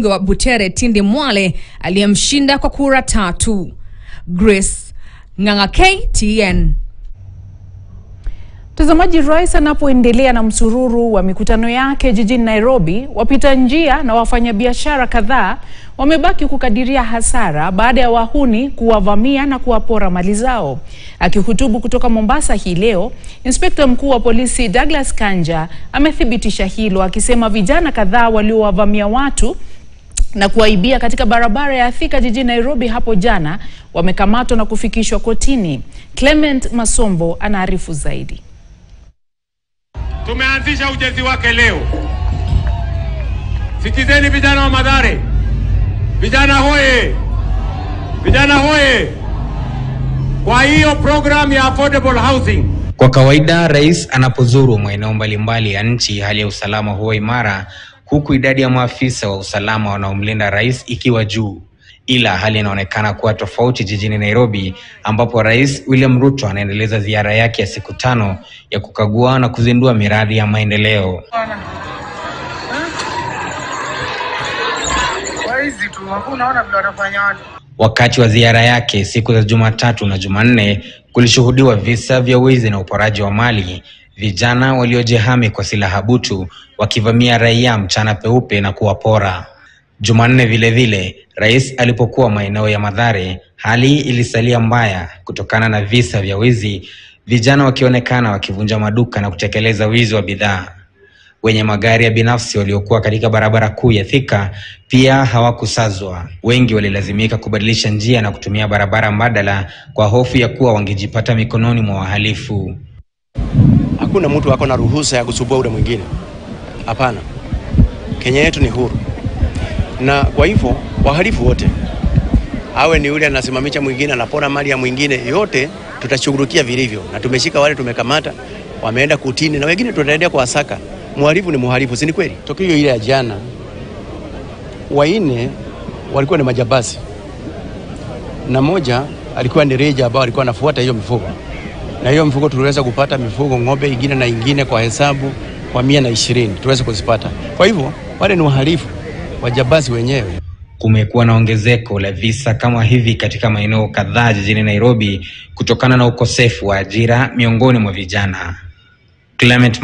wa Butere Tindi Mwale aliyemshinda kwa kura 3. Grace Nganga, KTN. Mtazamaji, rais anapoendelea na msururu wa mikutano yake jijini Nairobi, wapita njia na wafanyabiashara kadhaa wamebaki kukadiria hasara baada ya wahuni kuwavamia na kuwapora mali zao. Akihutubu kutoka Mombasa hii leo, Inspekta Mkuu wa Polisi Douglas Kanja amethibitisha hilo, akisema vijana kadhaa waliowavamia watu na kuwaibia katika barabara ya Thika jijini Nairobi hapo jana wamekamatwa na kufikishwa kotini. Clement Masombo anaarifu zaidi. Tumeanzisha ujenzi wake leo. Sikizeni vijana wa Mathare. Vijana hoye. Vijana hoye. Kwa hiyo program ya affordable housing. Kwa kawaida rais anapozuru maeneo mbalimbali ya nchi, hali ya usalama huwa imara, huku idadi ya maafisa wa usalama wanaomlinda rais ikiwa juu. Ila hali inaonekana kuwa tofauti jijini Nairobi, ambapo Rais William Ruto anaendeleza ziara yake ya siku 5 ya kukagua na kuzindua miradi ya maendeleo. Wakati wa ziara yake siku za Jumatatu na Jumanne, kulishuhudiwa visa vya wizi na uporaji wa mali, vijana waliojihami kwa silaha butu wakivamia raia mchana peupe na kuwapora. Jumanne vile vile, rais alipokuwa maeneo ya Mathare, hali ilisalia mbaya kutokana na visa vya wizi, vijana wakionekana wakivunja maduka na kutekeleza wizi wa bidhaa. Wenye magari ya binafsi waliokuwa katika barabara kuu ya Thika pia hawakusazwa. Wengi walilazimika kubadilisha njia na kutumia barabara mbadala kwa hofu ya kuwa wangejipata mikononi mwa wahalifu. Hakuna mtu ako na ruhusa ya kusumbua ule mwingine. Hapana. Kenya yetu ni huru. Na kwa hivyo wahalifu wote, awe ni yule anasimamisha mwingine, anapora mali ya mwingine, yote tutashughulikia vilivyo. Na tumeshika wale tumekamata, wameenda kutini, na wengine tutaendelea kuwasaka. Mhalifu ni mhalifu, si ni kweli? Tukio ile ya jana, waine walikuwa ni majabasi, na moja alikuwa ni reja ambao alikuwa anafuata hiyo mifugo. Na hiyo mifugo tuliweza kupata mifugo ng'ombe ingine na ingine kwa hesabu kwa 120 tuweza kuzipata. Kwa hivyo wale ni wahalifu, wajabasi wenyewe. Kumekuwa na ongezeko la visa kama hivi katika maeneo kadhaa jijini Nairobi kutokana na ukosefu wa ajira miongoni mwa vijana. Clement